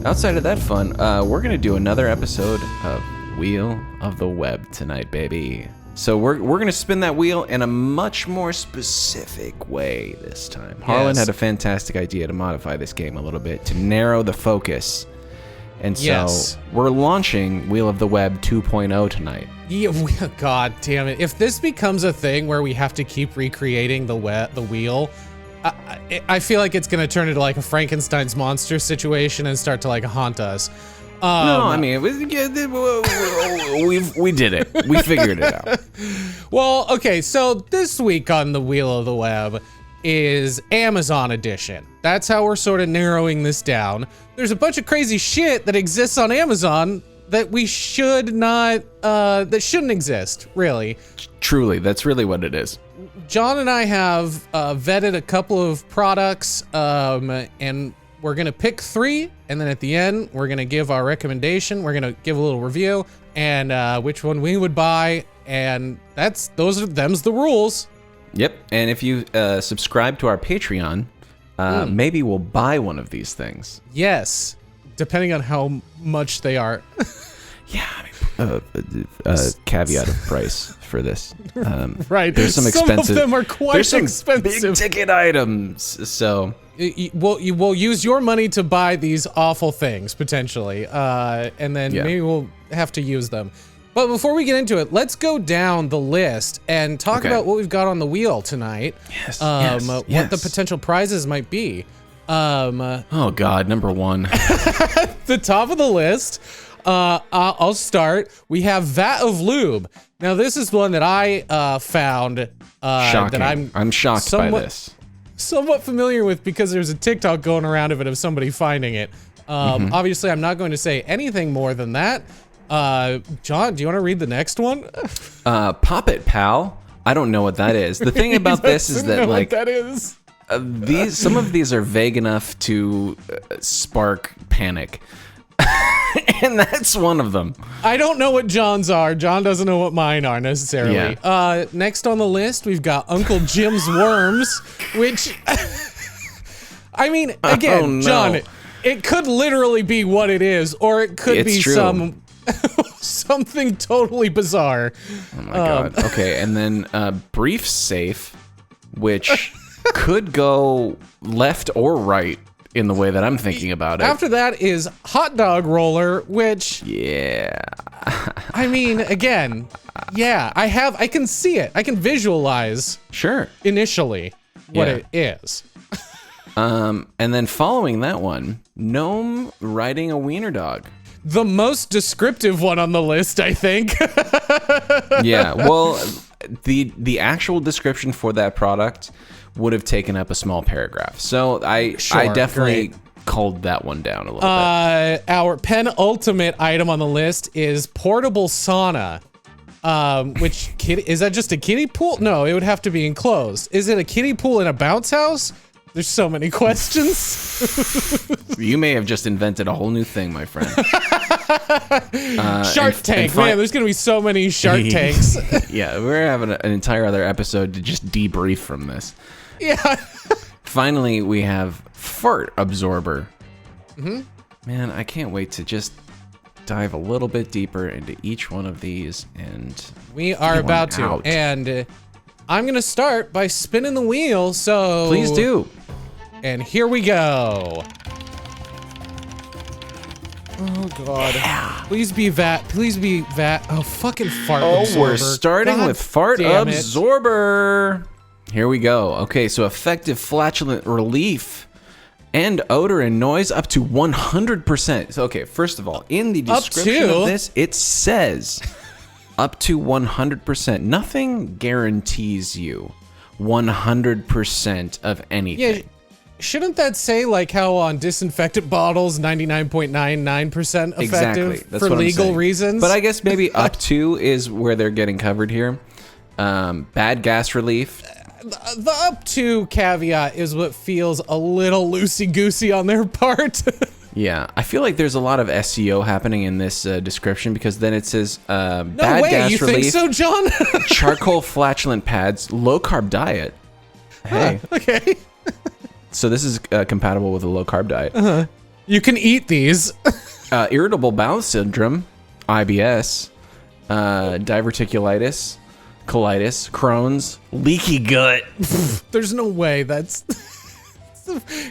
outside of that fun, we're going to do another episode of Wheel of the Web tonight, baby. So we're going to spin that wheel in a much more specific way this time. Harlan had a fantastic idea to modify this game a little bit, to narrow the focus. And so we're launching Wheel of the Web 2.0 tonight. Yeah, God damn it. If this becomes a thing where we have to keep recreating the wheel, I feel like it's going to turn into like a Frankenstein's monster situation and start to like haunt us. No, I mean, we did it. We figured it out. Well, okay, so this week on the Wheel of the Web is Amazon edition. That's how we're sort of narrowing this down. There's a bunch of crazy shit that exists on Amazon that we should not, that shouldn't exist, really. Truly, that's really what it is. John and I have vetted a couple of products, and we're gonna pick 3, and then at the end, we're gonna give our recommendation. We're gonna give a little review, and which one we would buy, and them's the rules. Yep, and if you subscribe to our Patreon, maybe we'll buy one of these things. Yes, depending on how much they are. Yeah, I mean, caveat of price for this. Right, there's some expensive. Some of them are quite expensive. Big ticket items. So we'll use your money to buy these awful things potentially, and then maybe we'll have to use them. But before we get into it, let's go down the list and talk about what we've got on the wheel tonight. Yes. What the potential prizes might be. Oh God, number 1. The top of the list. I'll start. We have Vat of Lube. Now this is one that I found. Shocking. That I'm shocked by this. Somewhat familiar with because there's a TikTok going around of it of somebody finding it. Obviously, I'm not going to say anything more than that. John, do you want to read the next one? Pop it, pal. I don't know what that is. The thing about this is that like what that is. Some of these are vague enough to spark panic. And that's one of them. I don't know what John's are. John doesn't know what mine are necessarily. Yeah. Next on the list, we've got Uncle Jim's Worms, which, I mean, again, John, it could literally be what it is, or it could be something totally bizarre. Oh my God. Okay, and then Brief Safe, which could go left or right in the way that I'm thinking about it. After that is Hot Dog Roller, which... Yeah. I mean, again, I can see it. I can visualize... Sure. Initially, what it is. And then following that one, Gnome riding a wiener dog. The most descriptive one on the list, I think. Yeah, well, the actual description for that product would have taken up a small paragraph. So I definitely culled that one down a little bit. Our penultimate item on the list is portable sauna. Which is that just a kiddie pool? No, it would have to be enclosed. Is it a kiddie pool in a bounce house? There's so many questions. You may have just invented a whole new thing, my friend. Shark Tank, man, there's gonna be so many Shark Tanks. Yeah, we're having an entire other episode to just debrief from this. Yeah. Finally, we have Fart Absorber. Man, I can't wait to just dive a little bit deeper into each one of these, and we are about to. And I'm gonna start by spinning the wheel, so please do. And here we go. Oh God! Yeah. Please be Vat. Please be Vat. Oh, fucking Fart Absorber. We're starting with Fart Absorber. Here we go. Okay, so effective flatulent relief and odor and noise up to 100%. So, okay, first of all, in the description of this, it says up to 100%. Nothing guarantees you 100% of anything. Yeah, shouldn't that say like how on disinfectant bottles 99.99% effective exactly. That's for what legal reasons? But I guess maybe up to is where they're getting covered here. Bad gas relief. The up to caveat is what feels a little loosey-goosey on their part. Yeah, I feel like there's a lot of SEO happening in this description, because then it says bad gas relief. You think so, John? Charcoal flatulent pads, low carb diet. Hey. Okay. So this is compatible with a low carb diet. You can eat these. Irritable bowel syndrome, IBS, diverticulitis, colitis, Crohn's, leaky gut. There's no way that's...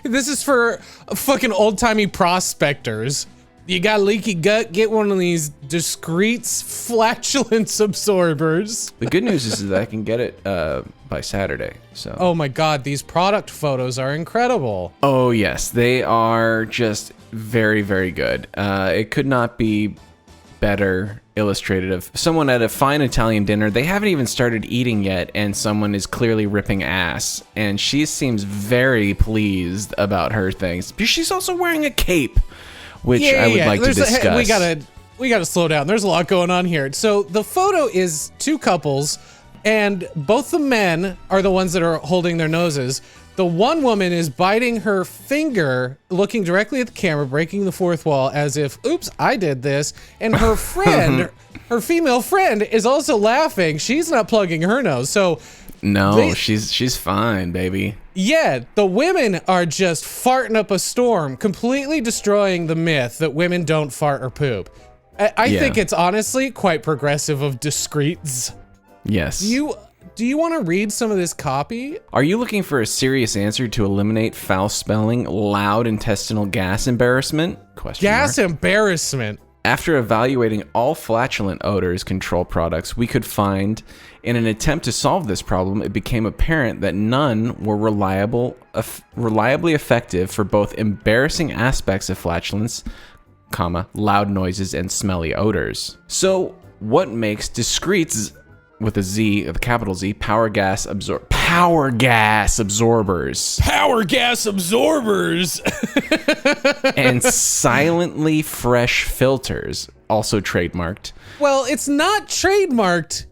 This is for fucking old-timey prospectors. You got leaky gut, get one of these discreets flatulence absorbers. The good news is that I can get it by Saturday. So. Oh my god, these product photos are incredible. Oh yes, they are just very, very good. It could not be better illustrated of someone at a fine Italian dinner. They haven't even started eating yet, and someone is clearly ripping ass, and she seems very pleased about her things. But she's also wearing a cape, which I would like to discuss. We gotta slow down. There's a lot going on here. So the photo is two couples, and both the men are the ones that are holding their noses. The one woman is biting her finger, looking directly at the camera, breaking the fourth wall as if, oops, I did this. And her friend, her female friend, is also laughing. She's not plugging her nose. So no, she's fine, baby. Yeah, the women are just farting up a storm, completely destroying the myth that women don't fart or poop. I think it's honestly quite progressive of discreets. Yes. Do you want to read some of this copy? Are you looking for a serious answer to eliminate foul spelling, loud intestinal gas embarrassment? Gas embarrassment. After evaluating all flatulent odors control products we could find, in an attempt to solve this problem, it became apparent that none were reliably effective for both embarrassing aspects of flatulence, loud noises, and smelly odors. So, what makes discreets, with a Z, a capital Z, power gas absorbers. Power gas absorbers. And silently fresh filters, also trademarked. Well, it's not trademarked.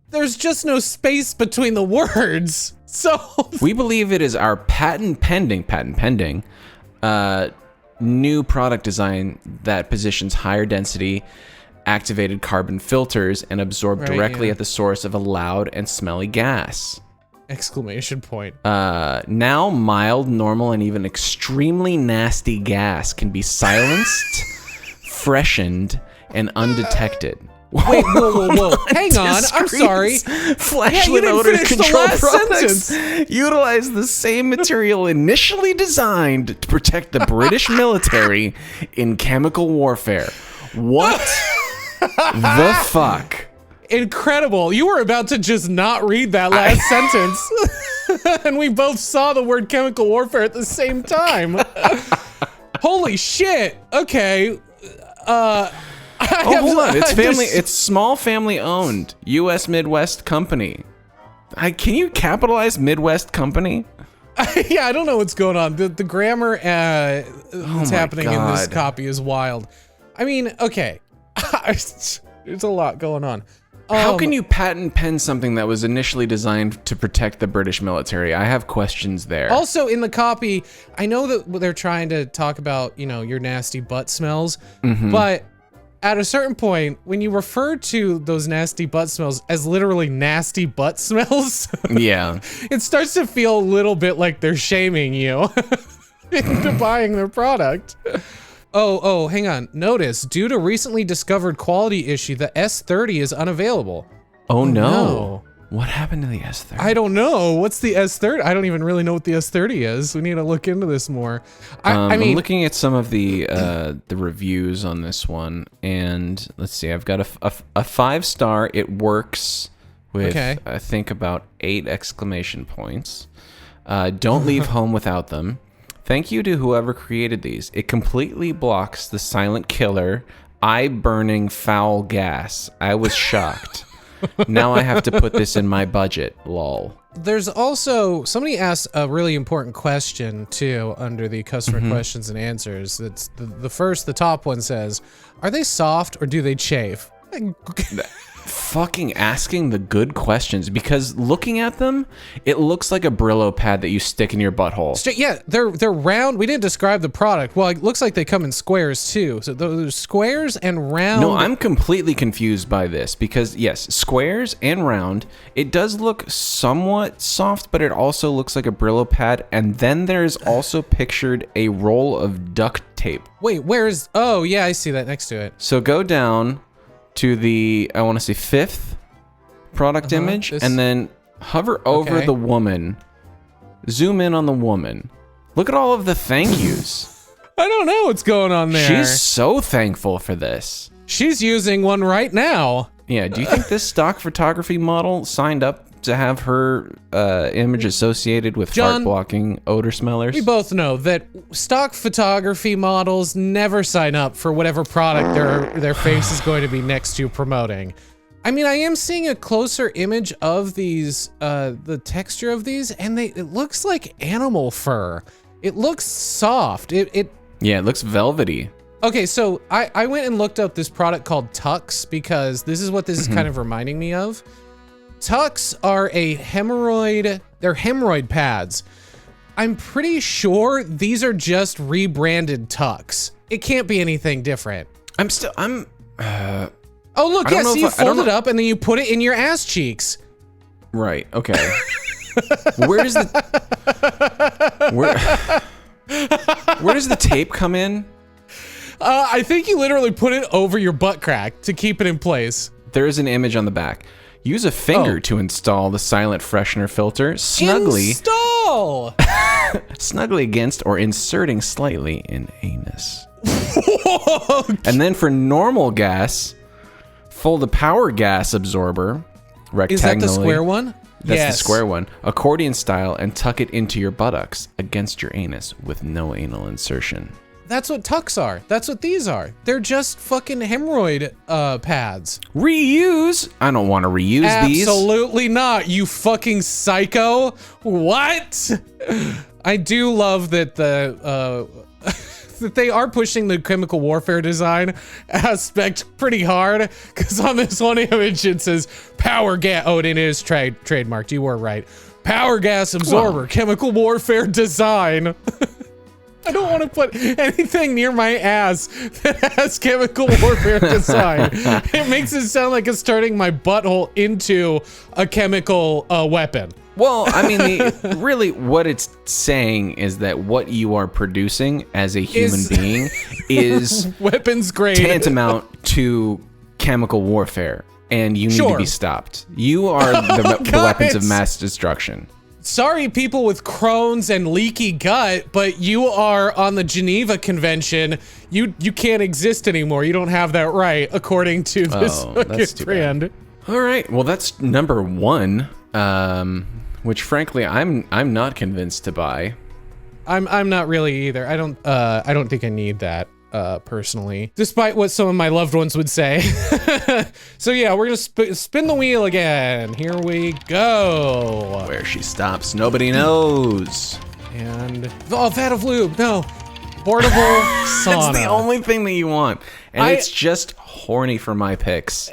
There's just no space between the words. So we believe it is our patent pending, new product design that positions higher density activated carbon filters and absorb directly at the source of a loud and smelly gas. Exclamation point. Now mild, normal, and even extremely nasty gas can be silenced, freshened, and undetected. Wait, whoa. Hang on, I'm sorry. Flatulent odor control products utilize the same material initially designed to protect the British military in chemical warfare. What the fuck? Incredible. You were about to just not read that last sentence. And we both saw the word chemical warfare at the same time. Holy shit. Okay. Hold on. It's small family owned. U.S. Midwest company. Can you capitalize Midwest company? Yeah, I don't know what's going on. The grammar that's happening in this copy is wild. I mean, okay. There's a lot going on. How can you patent pen something that was initially designed to protect the British military? I have questions there. Also, in the copy, I know that they're trying to talk about, your nasty butt smells, but at a certain point, when you refer to those nasty butt smells as literally nasty butt smells, yeah, it starts to feel a little bit like they're shaming you into buying their product. Oh, hang on. Notice, due to recently discovered quality issue, the S30 is unavailable. Oh no. What happened to the S30? I don't know. What's the S30? I don't even really know what the S30 is. We need to look into this more. I mean, I'm looking at some of the reviews on this one, and let's see. I've got a 5-star. It works with, I think, about 8 exclamation points. Don't leave home without them. Thank you to whoever created these. It completely blocks the silent killer, eye-burning foul gas. I was shocked. Now I have to put this in my budget, lol. There's also, somebody asked a really important question, too, under the customer questions and answers. That's the top one says, are they soft or do they chafe? fucking asking the good questions, because looking at them, it looks like a Brillo pad that you stick in your butthole. Yeah, they're round. We didn't describe the product. Well, it looks like they come in squares too. So those squares and round. No, I'm completely confused by this because yes, squares and round. It does look somewhat soft, but it also looks like a Brillo pad. And then there's also pictured a roll of duct tape. Wait, where's? Oh yeah, I see that next to it. So go down to the, I want to say 5th product image, and then hover over the woman. Zoom in on the woman. Look at all of the thank yous. I don't know what's going on there. She's so thankful for this. She's using one right now. Yeah, do you think this stock photography model signed up to have her image associated with fart-blocking odor smellers? We both know that stock photography models never sign up for whatever product their face is going to be next to promoting. I mean, I am seeing a closer image of these, the texture of these, and it looks like animal fur. It looks soft. Yeah, it looks velvety. Okay, so I went and looked up this product called Tux because this is what this is kind of reminding me of. Tux are they're hemorrhoid pads. I'm pretty sure these are just rebranded Tux. It can't be anything different. Oh look, yeah, so you fold it up and then you put it in your ass cheeks. Right, okay. Where does the tape come in? I think you literally put it over your butt crack to keep it in place. There is an image on the back. Use a finger to install the silent freshener filter snugly against or inserting slightly in anus. And then for normal gas, fold a power gas absorber rectangularly. Is that the square one? That's the square one. Accordion style, and tuck it into your buttocks against your anus with no anal insertion. That's what Tux are. That's what these are. They're just fucking hemorrhoid pads. Reuse? I don't want to reuse these. Absolutely not, you fucking psycho. What? I do love that that they are pushing the chemical warfare design aspect pretty hard, because on this one image it says power gas. Oh, it is trademarked. You were right. Power gas absorber, chemical warfare design. I don't want to put anything near my ass that has chemical warfare design. It makes it sound like it's turning my butthole into a chemical weapon. Well, I mean, really what it's saying is that what you are producing as a human being is weapons grade, tantamount to chemical warfare, and you need to be stopped. You are the weapons of mass destruction. Sorry, people with Crohn's and leaky gut, but you are on the Geneva Convention. You can't exist anymore. You don't have that right, according to this fucking brand. All right, well that's number 1, which frankly I'm not convinced to buy. I'm not really either. I don't think I need that. Personally, despite what some of my loved ones would say. So yeah, we're gonna spin the wheel again. Here we go. Where she stops, nobody knows. And vat of lube. No, portable sauna. It's the only thing that you want, and it's just horny for my picks.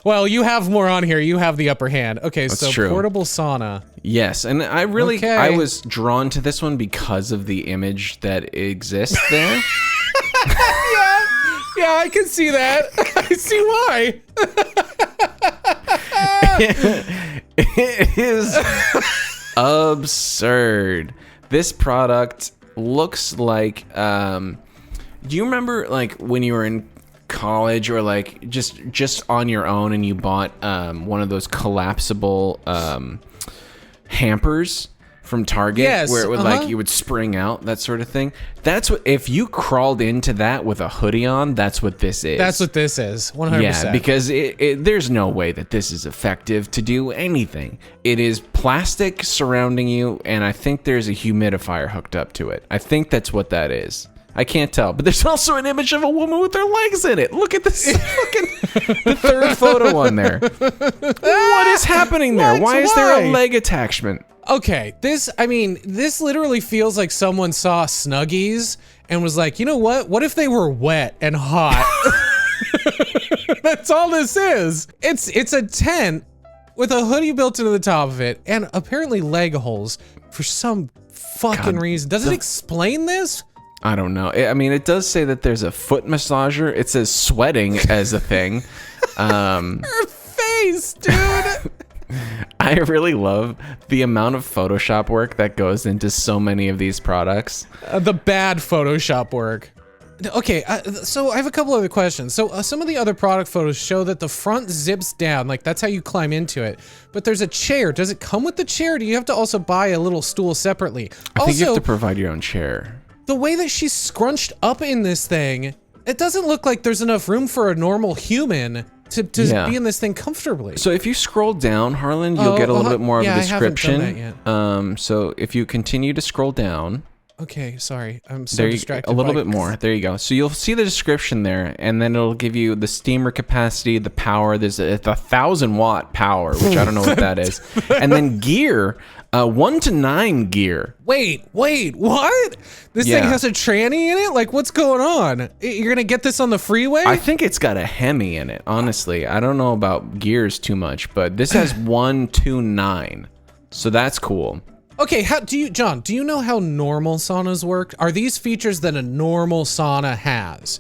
Well, you have more on here. You have the upper hand. Okay, That's so true. portable sauna. Yes, and I was drawn to this one because of the image that exists there. Yeah, I can see that. I see why. It is absurd. This product looks like, do you remember like when you were in college or like just on your own and you bought one of those collapsible hampers from Target, where it would like you would spring out, that sort of thing? That's what, if you crawled into that with a hoodie on, that's what this is. That's what this is, 100%. Yeah, because there's no way that this is effective to do anything. It is plastic surrounding you, and I think there's a humidifier hooked up to it. I think that's what that is. I can't tell, but there's also an image of a woman with her legs in it. Look at this fucking the third photo on there. What is happening there? Why is there a leg attachment? Okay, this literally feels like someone saw Snuggies and was like, you know what? What if they were wet and hot? That's all this is. It's a tent with a hoodie built into the top of it and apparently leg holes for some fucking reason. Does it explain this? I don't know. I mean, it does say that there's a foot massager. It says sweating as a thing. Her face, dude. I really love the amount of Photoshop work that goes into so many of these products. The bad Photoshop work. Okay, so I have a couple other questions. So some of the other product photos show that the front zips down, like that's how you climb into it. But there's a chair. Does it come with the chair? Or do you have to also buy a little stool separately? I think you have to provide your own chair. The way that she's scrunched up in this thing, it doesn't look like there's enough room for a normal human to be in this thing comfortably. So if you scroll down, Harlan, you'll get a little bit more of a description. I haven't done that yet. So if you continue to scroll down. Okay, sorry. I'm so distracted. A little bit more. There you go. So you'll see the description there, and then it'll give you the steamer capacity, the power. There's a 1,000-watt power, which I don't know what that is. And then gear, 1 to 9 gear. Wait, what? This thing has a tranny in it? Like, what's going on? You're gonna get this on the freeway? I think it's got a Hemi in it, honestly. I don't know about gears too much, but this has 1 to 9. So that's cool. Okay, John, do you know how normal saunas work? Are these features that a normal sauna has?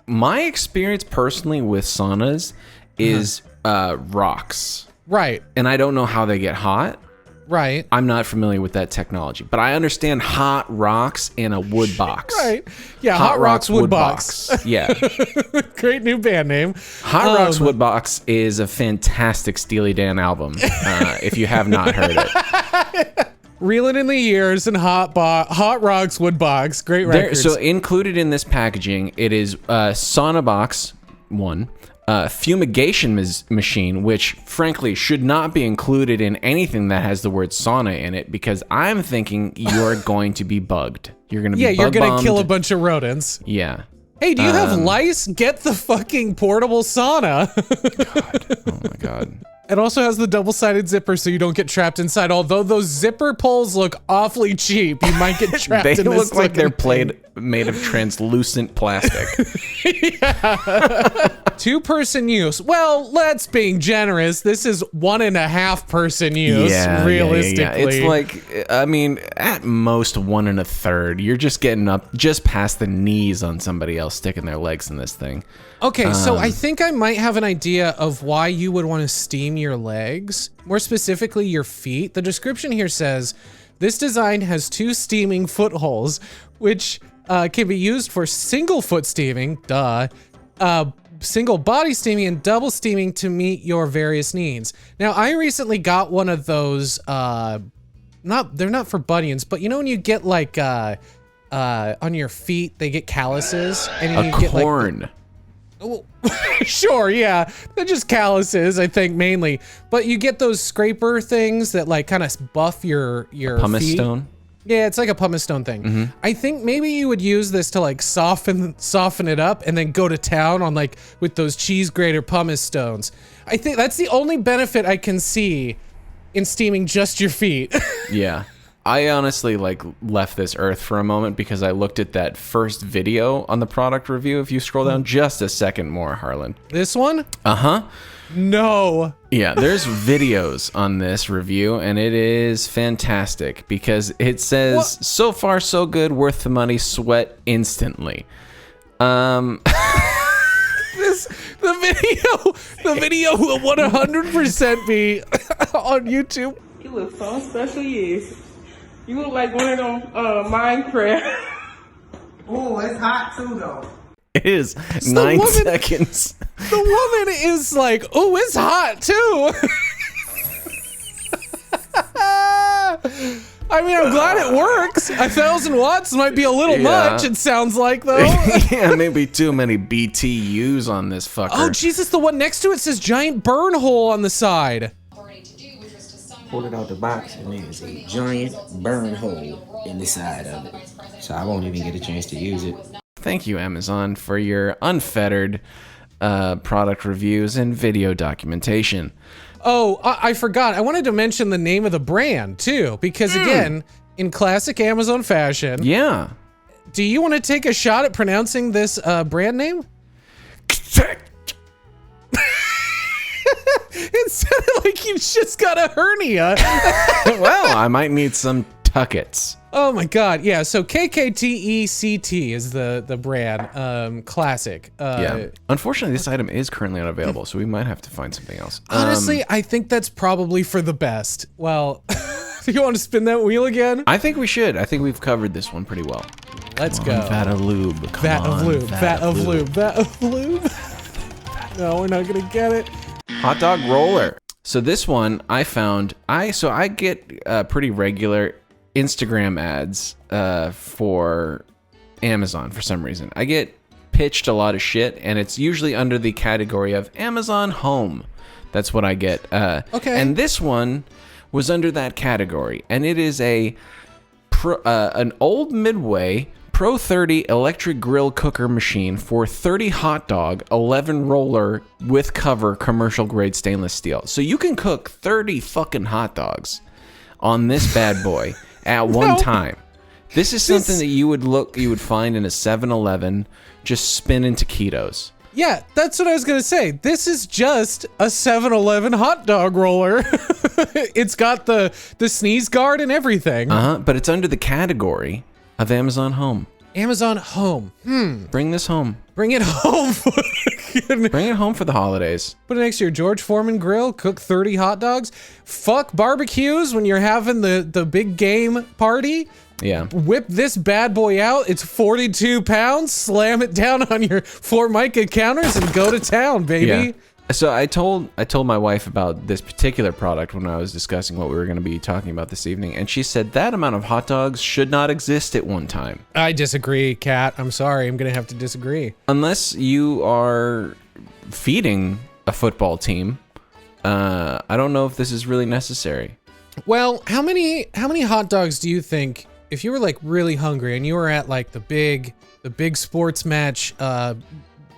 My experience personally with saunas is rocks. Right. And I don't know how they get hot. Right. I'm not familiar with that technology, but I understand hot rocks in a wood box. Right. Yeah, Hot Rocks Wood Box. Yeah. Great new band name. Hot Rocks Wood Box is a fantastic Steely Dan album, if you have not heard it. Reeling in the Years and Hot Rocks Wood Box. Great records. So included in this packaging, it is Sauna Box 1, fumigation machine, which frankly should not be included in anything that has the word sauna in it, because I'm thinking you're going to be bugged. You're going to be you're going to bug-bombed. kill a bunch of rodents. Yeah. Hey, do you have lice? Get the fucking portable sauna. God. Oh my God. It also has the double-sided zipper so you don't get trapped inside, although those zipper pulls look awfully cheap. You might get trapped in this. They look like they're made of translucent plastic. Yeah. 2-person use. Well, let's being generous. This is 1.5 person use, realistically. It's like, I mean, at most 1 1/3. You're just getting up just past the knees on somebody else sticking their legs in this thing. Okay, so I think I might have an idea of why you would want to steam your legs, more specifically your feet. The description here says, this design has 2 steaming foot holes, which can be used for single foot steaming, single body steaming, and double steaming to meet your various needs. Now, I recently got one of those, they're not for bunions, but you know when you get like, on your feet, they get calluses, and you get like... Sure, yeah. They're just calluses, I think, mainly. But you get those scraper things that like kind of buff your pumice feet. stone? Yeah, it's like a pumice stone thing. I think maybe you would use this to like soften it up and then go to town on like with those cheese grater pumice stones. I think that's the only benefit I can see in steaming just your feet. Yeah. I honestly like left this earth for a moment because I looked at that first video on the product review. If you scroll down just a second more, Harlan. This one? Uh-huh. No. Yeah, there's videos on this review, and it is fantastic because it says, so far so good, worth the money, sweat instantly. The video will 100% be on YouTube. You look so special, yes. You look like one of them Minecraft. Oh, it's hot too, though. It is 9 seconds. The woman is like, oh, it's hot too. I mean, I'm glad it works. 1,000 watts might be a little much, it sounds like, though. Yeah, maybe too many BTUs on this fucker. Oh, Jesus, the one next to it says giant burn hole on the side. Pull it out the box, and there's a giant burn hole in the side of it. So I won't even get a chance to use it. Thank you, Amazon, for your unfettered product reviews and video documentation. Oh, I forgot. I wanted to mention the name of the brand, too, because, again, in classic Amazon fashion... Yeah. Do you want to take a shot at pronouncing this brand name? It sounded like you just got a hernia. Well, I might need some tuckets. Oh my God. Yeah. So KKTECT is the brand. Classic. Yeah. Unfortunately, this item is currently unavailable, so we might have to find something else. Honestly, I think that's probably for the best. Well, you want to spin that wheel again? I think we should. I think we've covered this one pretty well. Let's Come go. on, vat of lube. Come Vat on, of lube. Vat of lube. Vat of lube. No, we're not gonna get it. Hot dog roller. So this one I found. I get pretty regular Instagram ads for Amazon for some reason. I get pitched a lot of shit, and it's usually under the category of Amazon Home. That's what I get. Okay. And this one was under that category, and it is an old Midway Pro 30 electric grill cooker machine for 30 hot dog, 11 roller with cover, commercial grade stainless steel. So you can cook 30 fucking hot dogs on this bad boy at one time. This is something that you would find in a 7-Eleven, just spin into taquitos. Yeah, that's what I was gonna say. This is just a 7-Eleven hot dog roller. It's got the sneeze guard and everything. But it's under the category of Amazon Home. Amazon Home. Bring this home. Bring it home. Bring it home for the holidays. Put it next to your George Foreman grill. Cook 30 hot dogs. Fuck barbecues when you're having the big game party. Yeah. Whip this bad boy out. It's 42 pounds. Slam it down on your Formica counters and go to town, baby. Yeah. So I told my wife about this particular product when I was discussing what we were going to be talking about this evening, and she said that amount of hot dogs should not exist at one time. I disagree, Kat. I'm sorry. I'm going to have to disagree. Unless you are feeding a football team, I don't know if this is really necessary. Well, how many hot dogs do you think, if you were like really hungry and you were at like the big sports match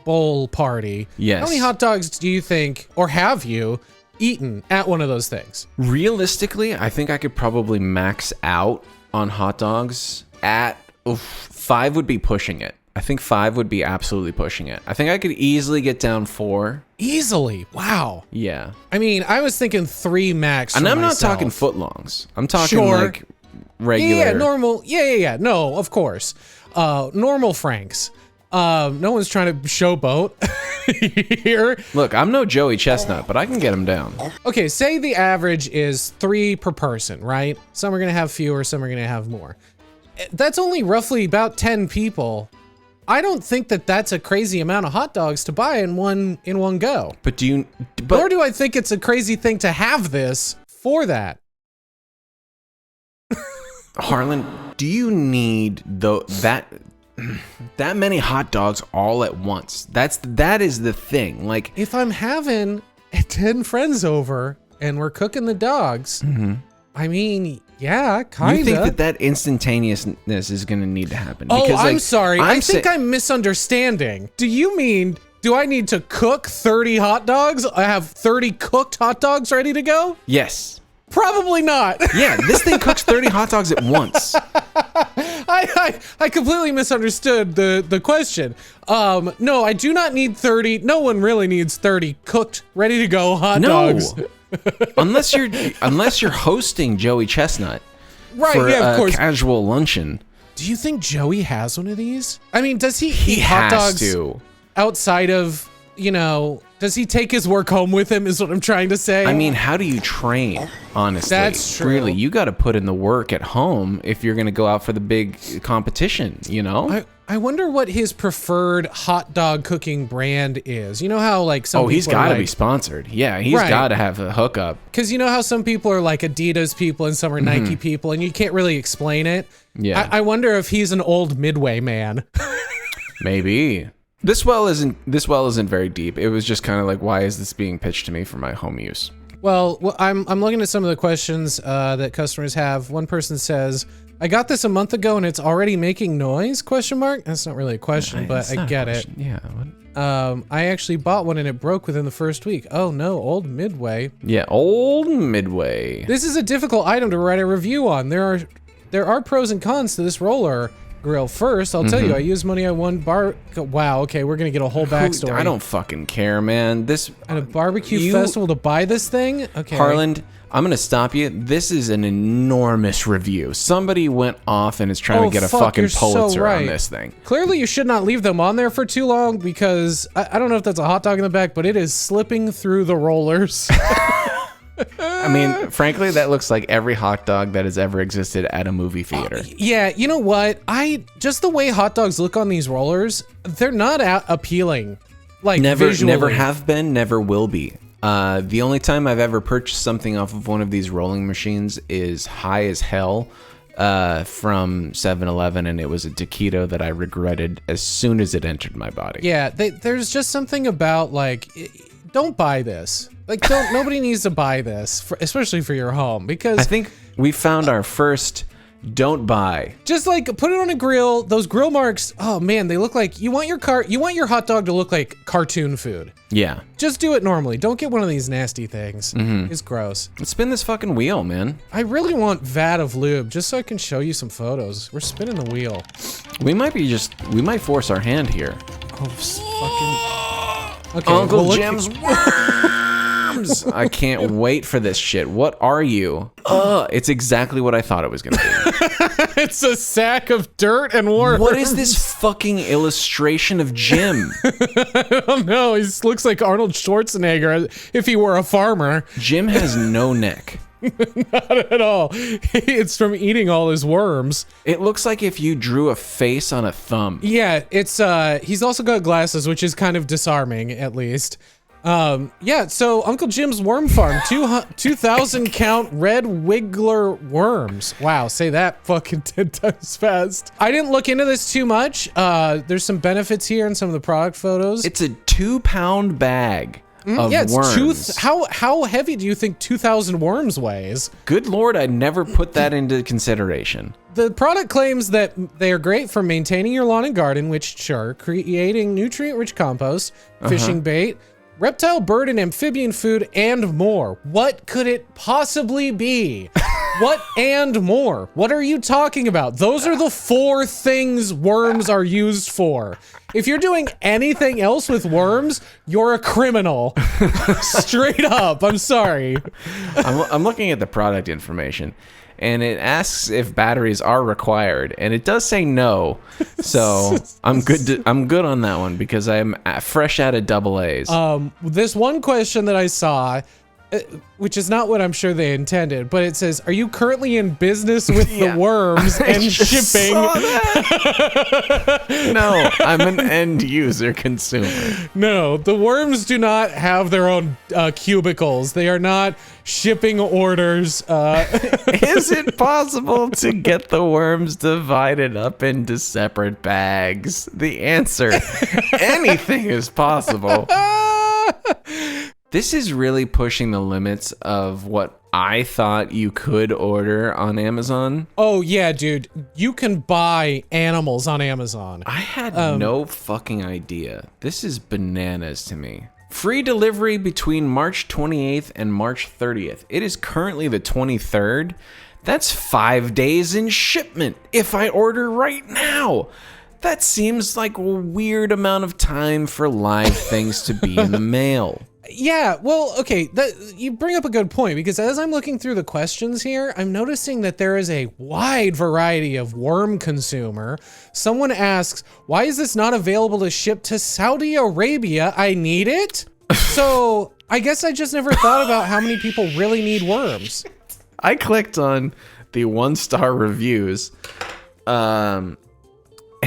bowl party, yes, how many hot dogs do you think, or have you eaten at one of those things? Realistically, I think I could probably max out on hot dogs at 5 would be pushing it. I think 5 would be absolutely pushing it. I think I could easily get down 4. Easily. Wow. Yeah. I mean, I was thinking 3 max. And I'm myself. not talking footlongs. I'm talking Sure. like regular. Yeah, normal. Yeah. No, of course. Normal Franks. No one's trying to showboat here. Look, I'm no Joey Chestnut, but I can get him down. Okay, say the average is 3 per person, right? Some are gonna have fewer, some are gonna have more. That's only roughly about 10 people. I don't think that that's a crazy amount of hot dogs to buy in one go. But Nor do I think it's a crazy thing to have this for that. Harlan, do you need that many hot dogs all at once? That is the thing. Like, If I'm having 10 friends over and we're cooking the dogs, I mean, yeah, kinda. you think that instantaneousness is going to need to happen? Oh, Because, I'm sorry. I think sa- I'm misunderstanding. Do you mean, do I need to cook 30 hot dogs? I have 30 cooked hot dogs ready to go? Yes. Probably not. Yeah, this thing cooks 30 hot dogs at once. I completely misunderstood the question. No, I do not need 30. No one really needs 30 cooked, ready to go hot dogs. unless you're hosting Joey Chestnut Right, for yeah, of a course. casual luncheon. Do you think Joey has one of these? I mean, does he He eat hot has dogs to. outside of, does he take his work home with him is what I'm trying to say? I mean, how do you train, honestly? That's true. Really, you got to put in the work at home if you're going to go out for the big competition, you know? I wonder what his preferred hot dog cooking brand is. You know how like some he's people are got to like, be sponsored. Yeah, he's Right. got to have a hookup. Because you know how some people are like Adidas people and some are Nike people and you can't really explain it? Yeah. I wonder if he's an old Midway man. Maybe. This well isn't very deep. It was just kind of like, why is this being pitched to me for my home use? Well, I'm looking at some of the questions that customers have. One person says, I got this a month ago and it's already making noise? ? That's not really a question, but It's I not a get it. question. Yeah. What? I actually bought one and it broke within the first week. Oh no, old Midway. Yeah, old Midway. This is a difficult item to write a review on. There are pros and cons to this roller. grill. First, I'll tell you, I used money I won Wow, okay, we're gonna get a whole backstory. I don't fucking care, man. This at a barbecue festival to buy this thing? Okay. Harland, I'm gonna stop you. This is an enormous review. Somebody went off and is trying to get a fucking Pulitzer on this thing. Clearly, you should not leave them on there for too long because I don't know if that's a hot dog in the back, but it is slipping through the rollers. I mean, frankly, that looks like every hot dog that has ever existed at a movie theater. Yeah, you know what? Just the way hot dogs look on these rollers, they're not appealing. Like visually. Never have been, never will be. The only time I've ever purchased something off of one of these rolling machines is High as Hell from 7-Eleven, and it was a taquito that I regretted as soon as it entered my body. Yeah, there's just something about like, don't buy this. Like, nobody needs to buy this, especially for your home, because I think we found our first don't buy. Just like put it on a grill. Those grill marks, oh man, they look like you want your hot dog to look like cartoon food. Yeah. Just do it normally. Don't get one of these nasty things. It's gross. Let's spin this fucking wheel, man. I really want vat of lube just so I can show you some photos. We're spinning the wheel. We might force our hand here. Oh, fucking. Okay, Uncle Jim's worms. I can't wait for this shit. What are you? It's exactly what I thought it was gonna be. It's a sack of dirt and worms. What is this fucking illustration of Jim? I don't know. He looks like Arnold Schwarzenegger if he were a farmer. Jim has no neck. Not at all. It's from eating all his worms. It looks like if you drew a face on a thumb. Yeah, it's he's also got glasses, which is kind of disarming, at least. Yeah, so Uncle Jim's Worm Farm, 2,000 count red wiggler worms. Wow, say that fucking 10 times fast. I didn't look into this too much. There's some benefits here in some of the product photos. It's a 2-pound bag. Of worms. How heavy do you think 2,000 worms weighs? Good Lord, I never put that into consideration. The product claims that they are great for maintaining your lawn and garden, which sure, creating nutrient-rich compost, fishing bait, reptile, bird, and amphibian food, and more. What could it possibly be? What and more? What are you talking about? Those are the 4 things worms are used for. If you're doing anything else with worms, you're a criminal. Straight up. I'm sorry. I'm looking at the product information, and it asks if batteries are required, and it does say no. So I'm good on that one because I'm fresh out of double A's. This one question that I saw, which is not what I'm sure they intended, but it says, are you currently in business with the worms and shipping? No, I'm an end user consumer. No, the worms do not have their own cubicles. They are not shipping orders. Is it possible to get the worms divided up into separate bags? The answer, anything is possible. This is really pushing the limits of what I thought you could order on Amazon. Oh, yeah, dude. You can buy animals on Amazon. I had no fucking idea. This is bananas to me. Free delivery between March 28th and March 30th. It is currently the 23rd. That's 5 days in shipment if I order right now. That seems like a weird amount of time for live things to be in the mail. Yeah, well, okay, you bring up a good point, because as I'm looking through the questions here, I'm noticing that there is a wide variety of worm consumer. Someone asks, why is this not available to ship to Saudi Arabia? I need it? So I guess I just never thought about how many people really need worms. I clicked on the 1-star reviews,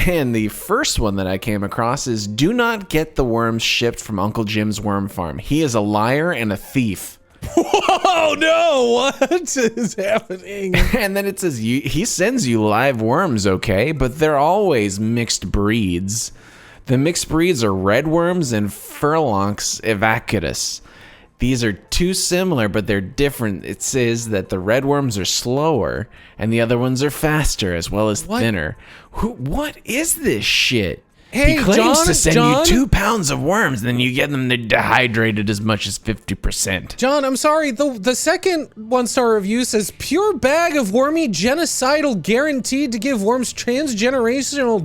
and the first one that I came across is, do not get the worms shipped from Uncle Jim's Worm Farm. He is a liar and a thief. Whoa, no, what is happening? And then it says, he sends you live worms, okay, but they're always mixed breeds. The mixed breeds are red worms and Furlonx evacuatus. These are too similar, but they're different. It says that the red worms are slower and the other ones are faster, as well as thinner. What is this shit? Hey, he claims John, to send John? you 2 pounds of worms, then you get them dehydrated as much as 50%. John, I'm sorry. The second 1-star review says pure bag of wormy genocidal guaranteed to give worms transgenerational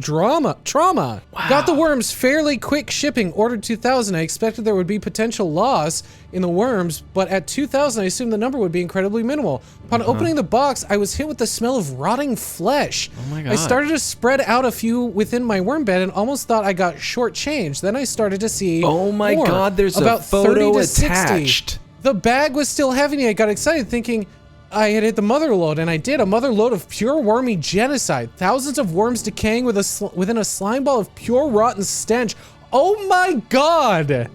trauma. Wow. Got the worms fairly quick shipping. Ordered 2,000. I expected there would be potential loss in the worms, but at 2,000, I assumed the number would be incredibly minimal. Upon opening the box, I was hit with the smell of rotting flesh. Oh my God. I started to spread out a few within my worm bed and almost thought I got shortchanged. Then I started to see Oh my more, God, there's about a photo 30 to 60. attached. The bag was still heavy. I got excited thinking I had hit the mother lode, and I did. A mother lode of pure wormy genocide. Thousands of worms decaying within a slime ball of pure rotten stench. Oh my God.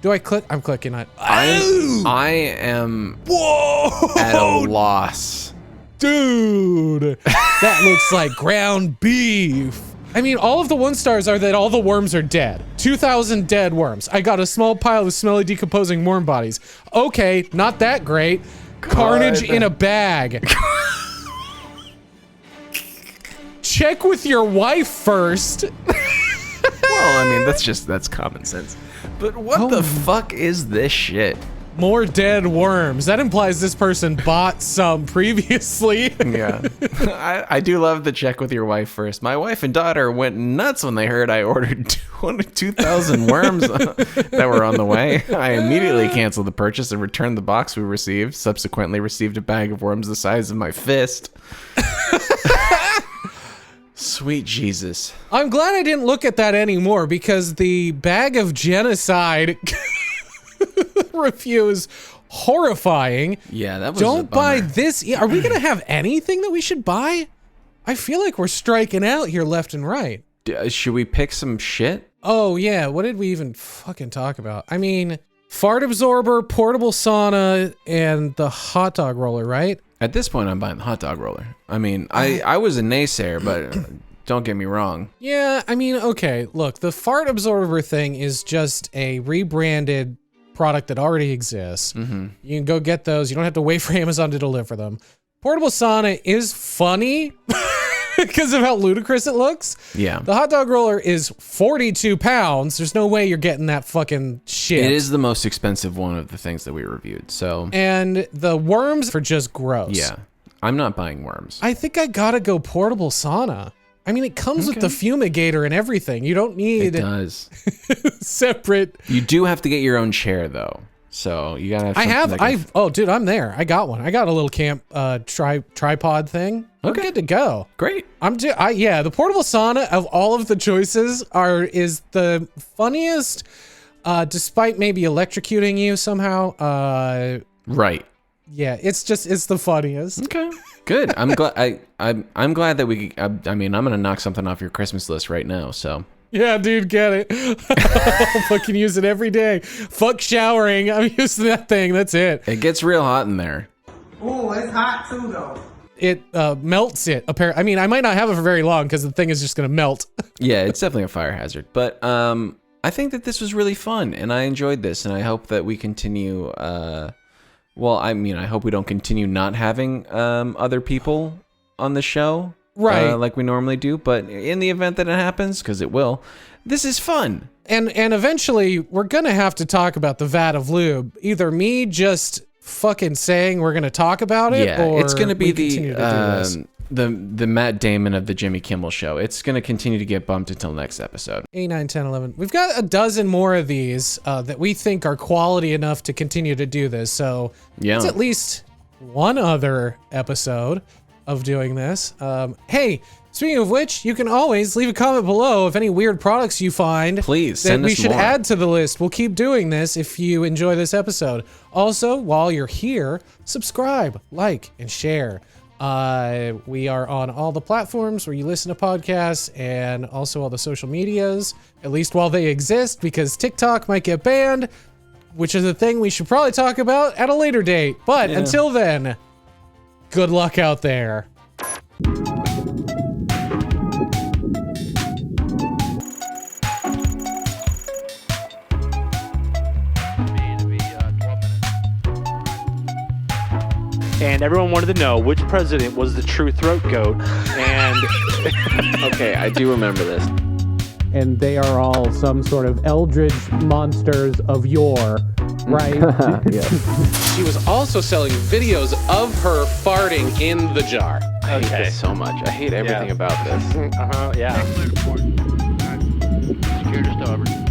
Do I click? I'm clicking it. I am at a loss. Dude, that looks like ground beef. I mean, all of the 1-stars are that all the worms are dead. 2,000 dead worms. I got a small pile of smelly decomposing worm bodies. Okay, not that great. Carnage in a bag. Check with your wife first. Well, I mean, that's common sense. But what the fuck is this shit? More dead worms. That implies this person bought some previously. Yeah. I do love the check with your wife first. My wife and daughter went nuts when they heard I ordered 2,000 worms that were on the way. I immediately canceled the purchase and returned the box we received. Subsequently received a bag of worms the size of my fist. Sweet Jesus. I'm glad I didn't look at that anymore because the bag of genocide review is horrifying. Yeah, that was Don't buy this. Are we going to have anything that we should buy? I feel like we're striking out here left and right. Should we pick some shit? Oh, yeah. What did we even fucking talk about? I mean, fart absorber, portable sauna, and the hot dog roller, right? At this point, I'm buying the hot dog roller. I mean, I was a naysayer, but don't get me wrong. Yeah, I mean, okay. Look, the fart absorber thing is just a rebranded product that already exists. You can go get those. You don't have to wait for Amazon to deliver them. Portable sauna is funny because of how ludicrous it looks. Yeah. The hot dog roller is 42 pounds. There's no way you're getting that fucking shit. It is the most expensive one of the things that we reviewed, so. And the worms are just gross. Yeah. I'm not buying worms. I think I gotta go portable sauna. I mean, it comes with the fumigator and everything. You don't need It does. separate. You do have to get your own chair, though. So you gotta have Oh, dude, I'm there. I got one. I got a little camp tripod thing. I'm good to go. Great. Yeah, the portable sauna of all of the choices is the funniest, despite maybe electrocuting you somehow. Right. Yeah, it's the funniest. Okay. Good. I'm glad. I'm glad that we. I mean, I'm gonna knock something off your Christmas list right now. So. Yeah, dude, get it. I'll fucking use it every day. Fuck showering. I'm using that thing. That's it. It gets real hot in there. Ooh, it's hot too though. It melts it. Apparently, I mean, I might not have it for very long because the thing is just gonna melt. Yeah, it's definitely a fire hazard. But I think that this was really fun, and I enjoyed this, and I hope that we continue. Well, I mean, I hope we don't continue not having other people on the show. Right. Like we normally do, but in the event that it happens, because it will, this is fun. And eventually, we're gonna have to talk about the vat of lube. Either me just fucking saying we're gonna talk about it, or it's gonna be the the Matt Damon of the Jimmy Kimmel Show. It's gonna continue to get bumped until next episode. 8, 9, 10, 11. We've got a dozen more of these that we think are quality enough to continue to do this. So it's at least one other episode of doing this. Hey, speaking of which, you can always leave a comment below of any weird products you find. Please that send we us should more. add to the list. We'll keep doing this if you enjoy this episode. Also, while you're here, subscribe, like, and share. We are on all the platforms where you listen to podcasts and also all the social medias, at least while they exist, because TikTok might get banned, which is a thing we should probably talk about at a later date. But until then, good luck out there. And everyone wanted to know which president was the true throat goat. And Okay, I do remember this. and they are all some sort of eldritch monsters of yore, right? She was also selling videos of her farting in the jar. I hate this so much. I hate everything about this. Yeah. Secure just over.